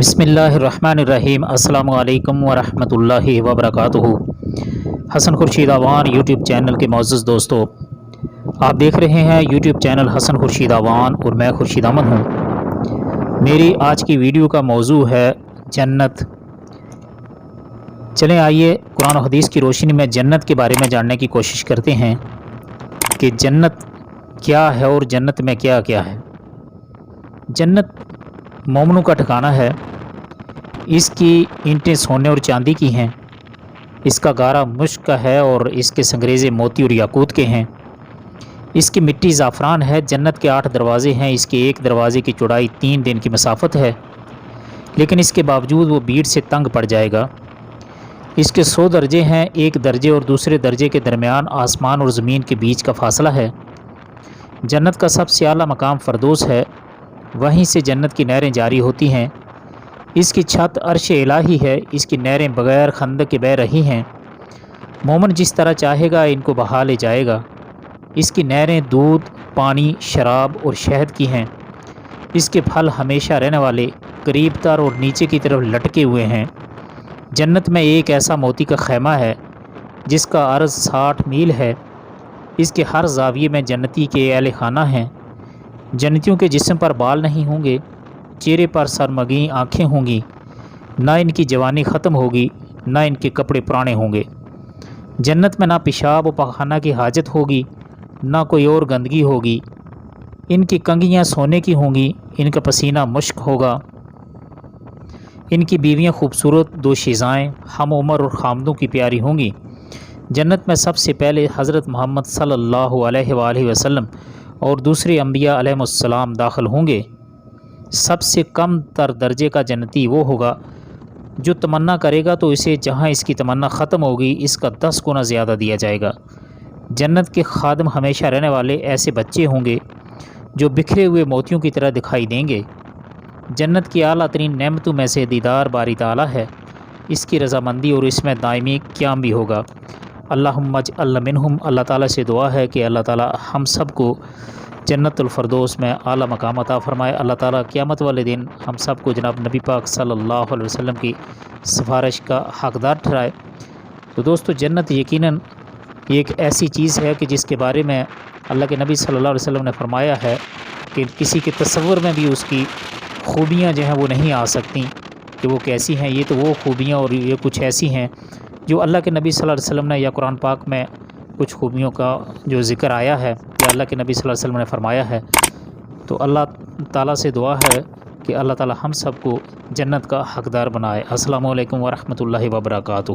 بسم اللہ الرحمن الرحیم۔ السلام علیکم ورحمۃ اللہ وبرکاتہ۔ حسن خورشید آوان یوٹیوب چینل کے معزز دوستو، آپ دیکھ رہے ہیں یوٹیوب چینل حسن خورشید آوان اور میں خورشید احمد ہوں۔ میری آج کی ویڈیو کا موضوع ہے جنت۔ چلیں آئیے قرآن و حدیث کی روشنی میں جنت کے بارے میں جاننے کی کوشش کرتے ہیں کہ جنت کیا ہے اور جنت میں کیا کیا ہے۔ جنت مومنوں کا ٹھکانہ ہے۔ اس کی اینٹیں سونے اور چاندی کی ہیں، اس کا گارا مشک کا ہے اور اس کے سنگریزے موتی اور یاقوت کے ہیں، اس کی مٹی زعفران ہے۔ جنت کے 8 دروازے ہیں، اس کے ایک دروازے کی چوڑائی 3 دن کی مسافت ہے، لیکن اس کے باوجود وہ بھیڑ سے تنگ پڑ جائے گا۔ اس کے 100 درجے ہیں، ایک درجے اور دوسرے درجے کے درمیان آسمان اور زمین کے بیچ کا فاصلہ ہے۔ جنت کا سب سے اعلیٰ مقام فردوس ہے، وہیں سے جنت کی نہریں جاری ہوتی ہیں۔ اس کی چھت عرش الہی ہے، اس کی نہریں بغیر خندق کے بہہ رہی ہیں۔ مومن جس طرح چاہے گا ان کو بہا لے جائے گا۔ اس کی نہریں دودھ، پانی، شراب اور شہد کی ہیں۔ اس کے پھل ہمیشہ رہنے والے، قریب تر اور نیچے کی طرف لٹکے ہوئے ہیں۔ جنت میں ایک ایسا موتی کا خیمہ ہے جس کا عرض 60 میل ہے۔ اس کے ہر زاویے میں جنتی کے اہل خانہ ہیں۔ جنتیوں کے جسم پر بال نہیں ہوں گے، چہرے پر سرمگی آنکھیں ہوں گی، نہ ان کی جوانی ختم ہوگی، نہ ان کے کپڑے پرانے ہوں گے۔ جنت میں نہ پیشاب و پخانہ کی حاجت ہوگی، نہ کوئی اور گندگی ہوگی۔ ان کی کنگھیاں سونے کی ہوں گی، ان کا پسینہ مشک ہوگا۔ ان کی بیویاں خوبصورت دوشیزائیں، ہم عمر اور خامدوں کی پیاری ہوں گی۔ جنت میں سب سے پہلے حضرت محمد صلی اللہ علیہ وآلہ وسلم اور دوسرے انبیاء علیہ السلام داخل ہوں گے۔ سب سے کم تر درجے کا جنتی وہ ہوگا جو تمنا کرے گا تو اسے جہاں اس کی تمنا ختم ہوگی اس کا 10 گنا زیادہ دیا جائے گا۔ جنت کے خادم ہمیشہ رہنے والے ایسے بچے ہوں گے جو بکھرے ہوئے موتیوں کی طرح دکھائی دیں گے۔ جنت کی اعلیٰ ترین نعمتوں میں سے دیدار باری تعالیٰ ہے، اس کی رضامندی اور اس میں دائمی قیام بھی ہوگا۔ اللہم اجعلنا منہم۔ اللہ تعالیٰ سے دعا ہے کہ اللہ تعالیٰ ہم سب کو جنت الفردوس میں اعلیٰ مقام عطا فرمائے۔ اللہ تعالیٰ قیامت والے دن ہم سب کو جناب نبی پاک صلی اللہ علیہ وسلم کی سفارش کا حقدار ٹھہرائے۔ تو دوستو، جنت یقیناً ایک ایسی چیز ہے کہ جس کے بارے میں اللہ کے نبی صلی اللہ علیہ وسلم نے فرمایا ہے کہ کسی کے تصور میں بھی اس کی خوبیاں جو ہیں وہ نہیں آ سکتی کہ وہ کیسی ہیں۔ یہ تو وہ خوبیاں اور یہ کچھ ایسی ہیں جو اللہ کے نبی صلی اللہ علیہ وسلم نے یا قرآن پاک میں کچھ خوبیوں کا جو ذکر آیا ہے یا اللہ کے نبی صلی اللہ علیہ وسلم نے فرمایا ہے۔ تو اللہ تعالیٰ سے دعا ہے کہ اللہ تعالیٰ ہم سب کو جنت کا حقدار بنائے۔ السلام علیکم ورحمۃ اللہ وبرکاتہ۔